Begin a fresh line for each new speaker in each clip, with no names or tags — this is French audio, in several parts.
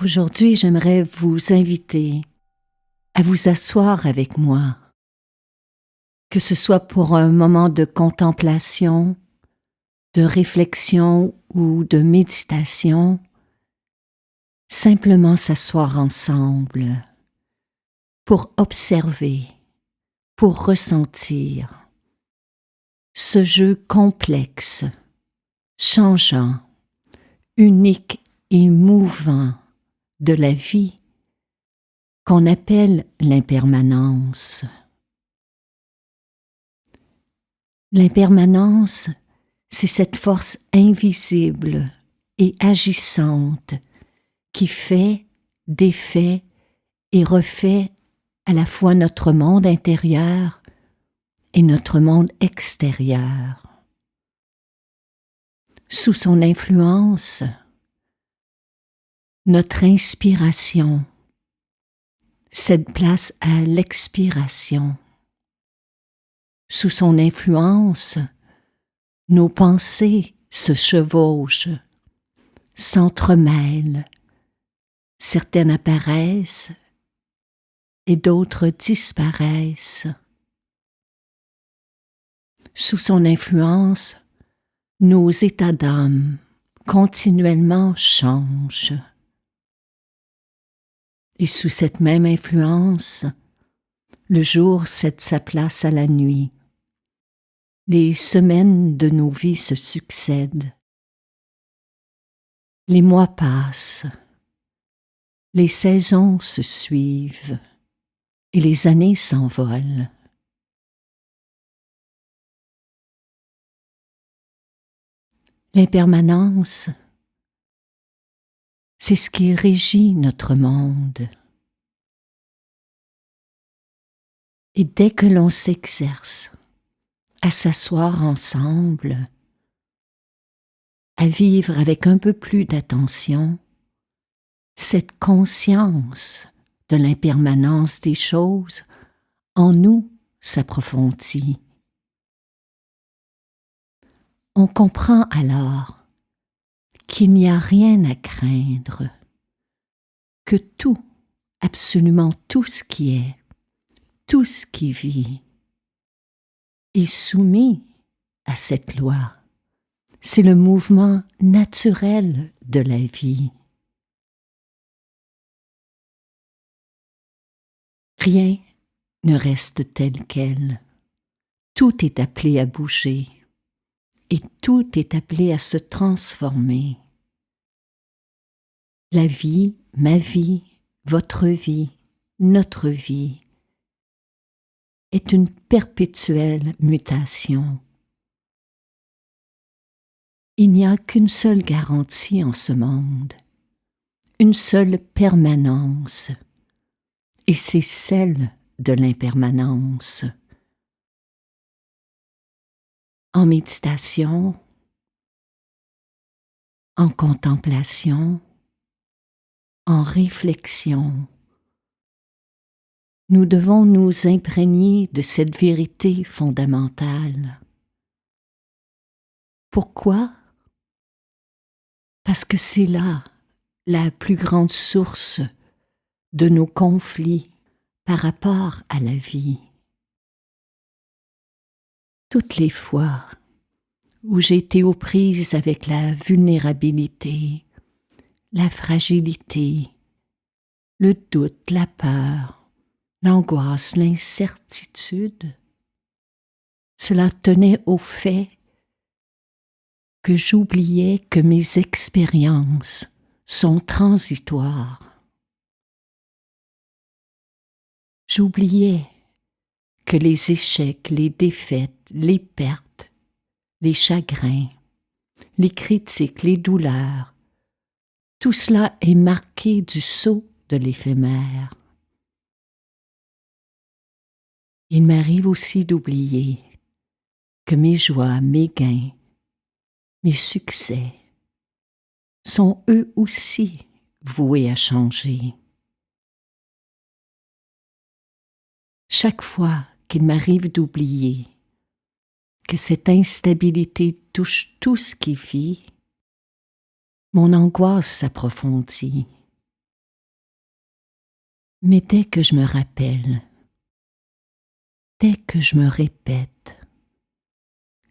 Aujourd'hui, j'aimerais vous inviter à vous asseoir avec moi, que ce soit pour un moment de contemplation, de réflexion ou de méditation, simplement s'asseoir ensemble pour observer, pour ressentir ce jeu complexe, changeant, unique et mouvant de la vie qu'on appelle l'impermanence. L'impermanence, c'est cette force invisible et agissante qui fait, défait et refait à la fois notre monde intérieur et notre monde extérieur. Sous son influence, notre inspiration cède place à l'expiration. Sous son influence, nos pensées se chevauchent, s'entremêlent, certaines apparaissent et d'autres disparaissent. Sous son influence, nos états d'âme continuellement changent. Et sous cette même influence, le jour cède sa place à la nuit. Les semaines de nos vies se succèdent. Les mois passent. Les saisons se suivent. Et les années s'envolent. L'impermanence, c'est ce qui régit notre monde. Et dès que l'on s'exerce à s'asseoir ensemble, à vivre avec un peu plus d'attention, cette conscience de l'impermanence des choses en nous s'approfondit. On comprend alors qu'il n'y a rien à craindre, que tout, absolument tout ce qui est, tout ce qui vit, est soumis à cette loi. C'est le mouvement naturel de la vie. Rien ne reste tel quel. Tout est appelé à bouger et tout est appelé à se transformer. La vie, ma vie, votre vie, notre vie est une perpétuelle mutation. Il n'y a qu'une seule garantie en ce monde, une seule permanence, et c'est celle de l'impermanence. En méditation, en contemplation, en réflexion, nous devons nous imprégner de cette vérité fondamentale. Pourquoi? Parce que c'est là la plus grande source de nos conflits par rapport à la vie. Toutes les fois où j'ai été aux prises avec la vulnérabilité, la fragilité, le doute, la peur, l'angoisse, l'incertitude, cela tenait au fait que j'oubliais que mes expériences sont transitoires. J'oubliais que les échecs, les défaites, les pertes, les chagrins, les critiques, les douleurs, tout cela est marqué du sceau de l'éphémère. Il m'arrive aussi d'oublier que mes joies, mes gains, mes succès sont eux aussi voués à changer. Chaque fois qu'il m'arrive d'oublier que cette instabilité touche tout ce qui vit, mon angoisse s'approfondit. Mais dès que je me rappelle, dès que je me répète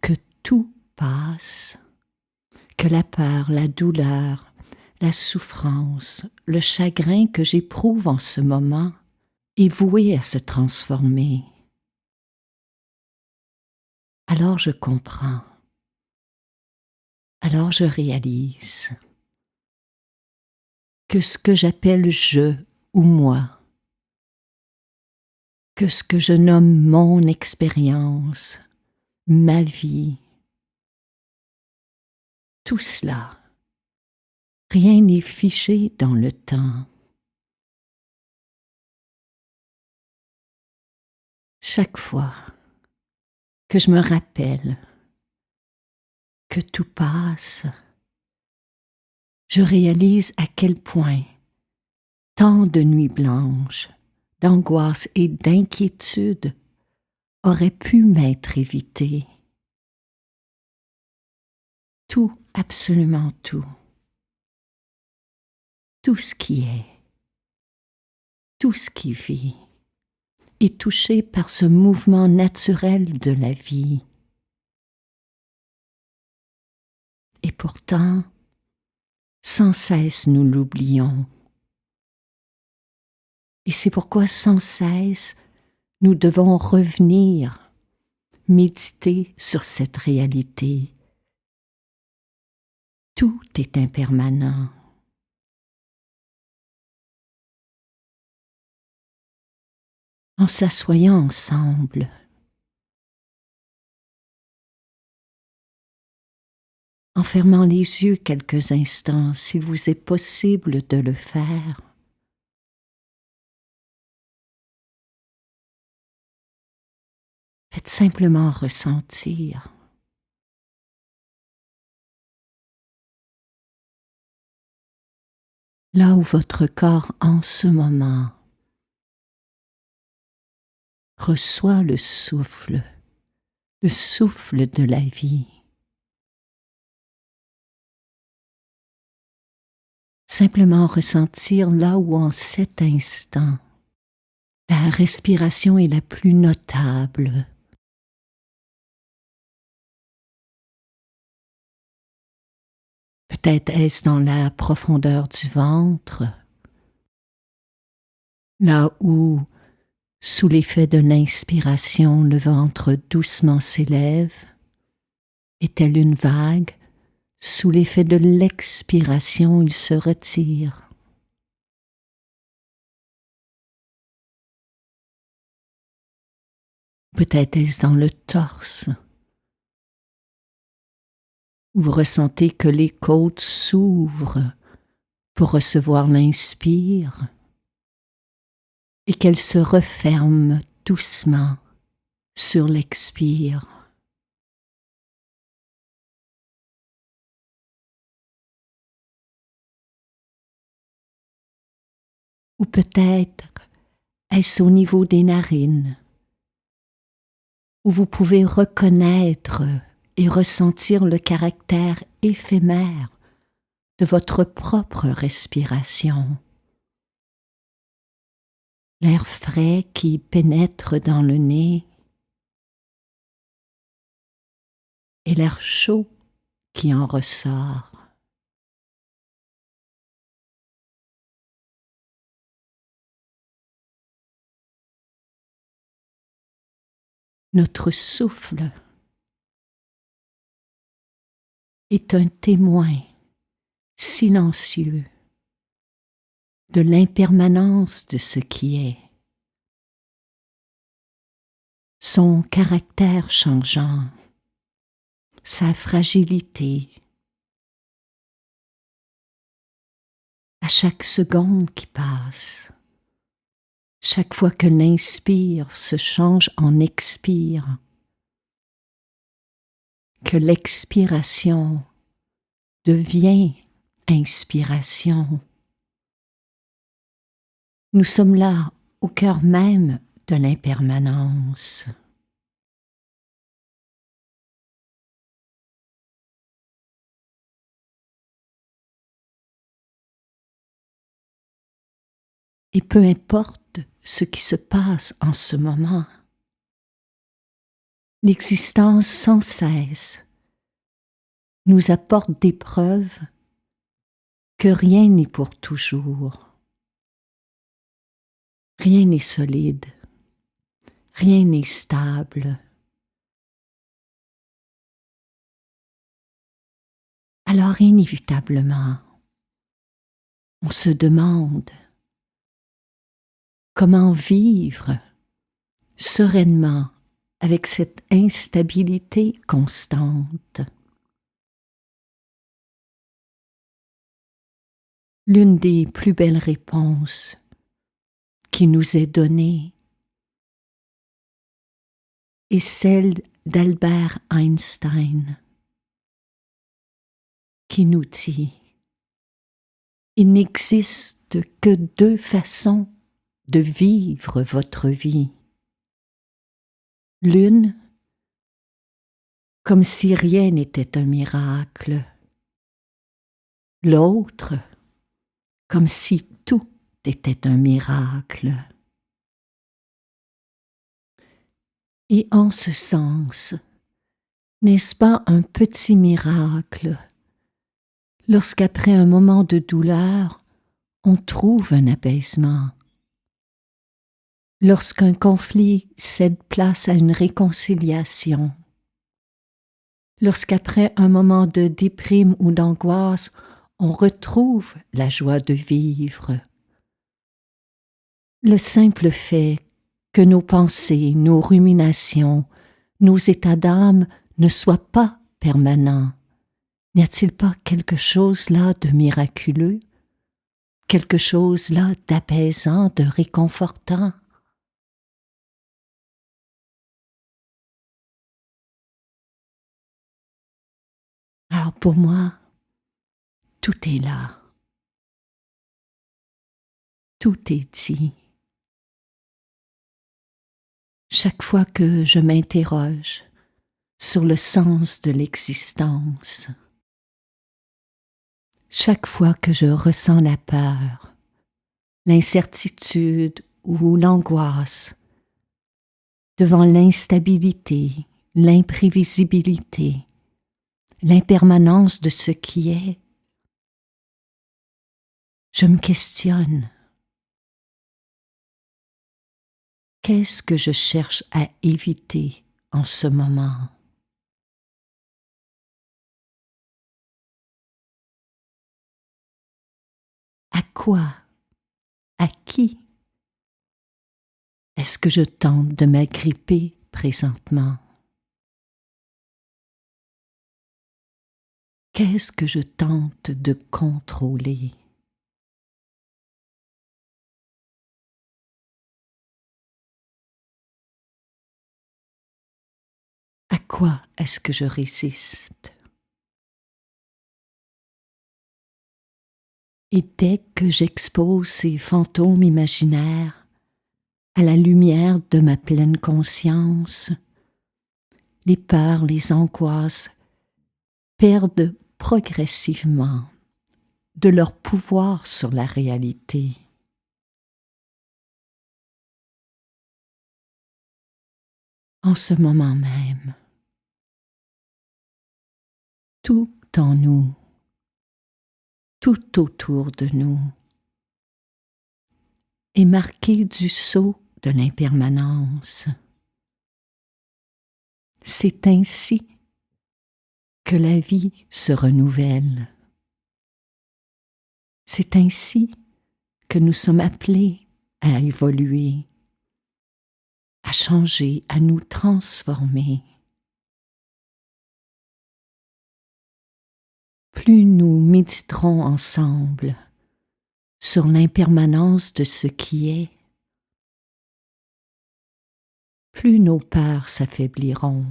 que tout passe, que la peur, la douleur, la souffrance, le chagrin que j'éprouve en ce moment est voué à se transformer, alors je comprends, alors je réalise que ce que j'appelle je ou moi, que ce que je nomme mon expérience, ma vie, tout cela, rien n'est figé dans le temps. Chaque fois que je me rappelle que tout passe, je réalise à quel point tant de nuits blanches, d'angoisse et d'inquiétude auraient pu m'être évitées. Tout, absolument tout, tout ce qui est, tout ce qui vit, est touché par ce mouvement naturel de la vie. Et pourtant, sans cesse nous l'oublions. Et c'est pourquoi sans cesse nous devons revenir, méditer sur cette réalité. Tout est impermanent. En s'assoyant ensemble, en fermant les yeux quelques instants, s'il vous est possible de le faire, faites simplement ressentir. Là où votre corps en ce moment reçoit le souffle de la vie. Simplement ressentir là où en cet instant, la respiration est la plus notable. Peut-être est-ce dans la profondeur du ventre, là où, sous l'effet de l'inspiration, le ventre doucement s'élève, et telle une vague, sous l'effet de l'expiration, il se retire. Peut-être est-ce dans le torse, où vous ressentez que les côtes s'ouvrent pour recevoir l'inspire et qu'elles se referment doucement sur l'expire. Ou peut-être est-ce au niveau des narines, où vous pouvez reconnaître et ressentir le caractère éphémère de votre propre respiration. L'air frais qui pénètre dans le nez et l'air chaud qui en ressort. Notre souffle est un témoin silencieux de l'impermanence de ce qui est, son caractère changeant, sa fragilité, à chaque seconde qui passe, chaque fois que l'inspire se change en expire, que l'expiration devient inspiration. Nous sommes là, au cœur même de l'impermanence. Et peu importe ce qui se passe en ce moment. L'existence sans cesse nous apporte des preuves que rien n'est pour toujours. Rien n'est solide, rien n'est stable. Alors inévitablement, on se demande comment vivre sereinement avec cette instabilité constante. L'une des plus belles réponses qui nous est donnée est celle d'Albert Einstein, qui nous dit: il n'existe que deux façons de vivre votre vie. L'une, comme si rien n'était un miracle. L'autre, comme si tout était un miracle. Et en ce sens, n'est-ce pas un petit miracle lorsqu'après un moment de douleur, on trouve un apaisement? Lorsqu'un conflit cède place à une réconciliation, lorsqu'après un moment de déprime ou d'angoisse, on retrouve la joie de vivre. Le simple fait que nos pensées, nos ruminations, nos états d'âme ne soient pas permanents, n'y a-t-il pas quelque chose là de miraculeux, quelque chose là d'apaisant, de réconfortant? Alors pour moi, tout est là. Tout est dit. Chaque fois que je m'interroge sur le sens de l'existence, chaque fois que je ressens la peur, l'incertitude ou l'angoisse devant l'instabilité, l'imprévisibilité, l'impermanence de ce qui est, je me questionne. Qu'est-ce que je cherche à éviter en ce moment? À quoi? À qui est-ce que je tente de m'agripper présentement? Qu'est-ce que je tente de contrôler? À quoi est-ce que je résiste? Et dès que j'expose ces fantômes imaginaires à la lumière de ma pleine conscience, les peurs, les angoisses perdent progressivement de leur pouvoir sur la réalité. En ce moment même, tout en nous, tout autour de nous, est marqué du sceau de l'impermanence. C'est ainsi que la vie se renouvelle. C'est ainsi que nous sommes appelés à évoluer, à changer, à nous transformer. Plus nous méditerons ensemble sur l'impermanence de ce qui est, plus nos peurs s'affaibliront,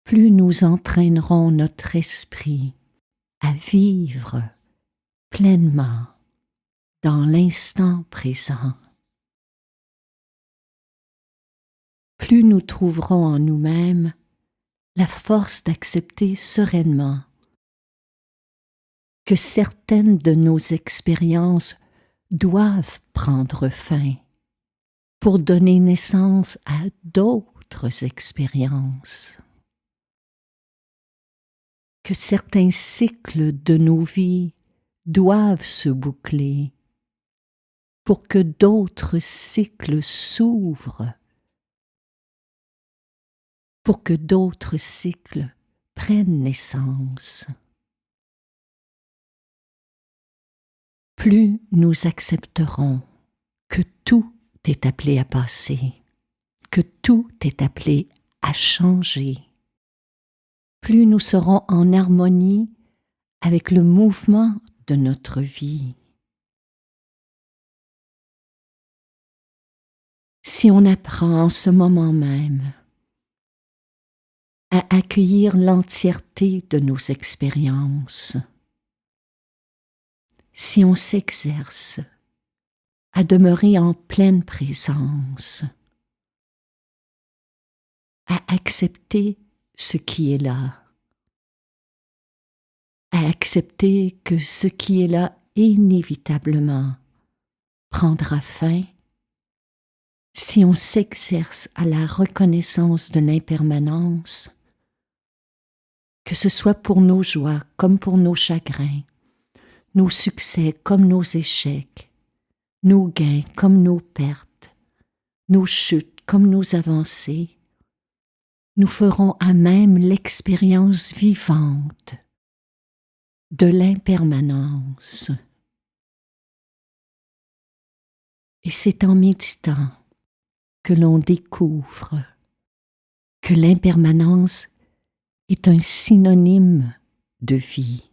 plus nous entraînerons notre esprit à vivre pleinement dans l'instant présent. Plus nous trouverons en nous-mêmes la force d'accepter sereinement que certaines de nos expériences doivent prendre fin pour donner naissance à d'autres expériences. Que certains cycles de nos vies doivent se boucler pour que d'autres cycles s'ouvrent, pour que d'autres cycles prennent naissance. Plus nous accepterons que tout est appelé à passer, que tout est appelé à changer, plus nous serons en harmonie avec le mouvement de notre vie. Si on apprend en ce moment même à accueillir l'entièreté de nos expériences, si on s'exerce à demeurer en pleine présence, à accepter ce qui est là, à accepter que ce qui est là inévitablement prendra fin, si on s'exerce à la reconnaissance de l'impermanence, que ce soit pour nos joies comme pour nos chagrins, nos succès comme nos échecs, nos gains comme nos pertes, nos chutes comme nos avancées, nous ferons à même l'expérience vivante de l'impermanence. Et c'est en méditant que l'on découvre que l'impermanence est un synonyme de vie.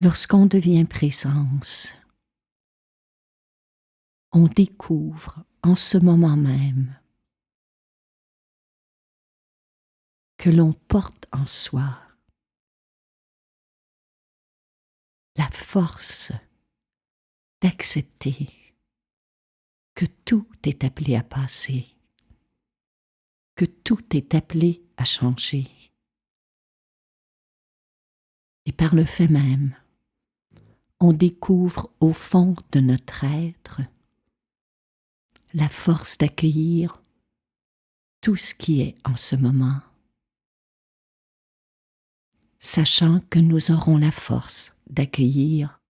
Lorsqu'on devient présence, on découvre en ce moment même que l'on porte en soi la force d'accepter que tout est appelé à passer, que tout est appelé à changer. Et par le fait même, on découvre au fond de notre être la force d'accueillir tout ce qui est en ce moment, sachant que nous aurons la force d'accueillir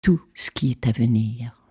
tout ce qui est à venir.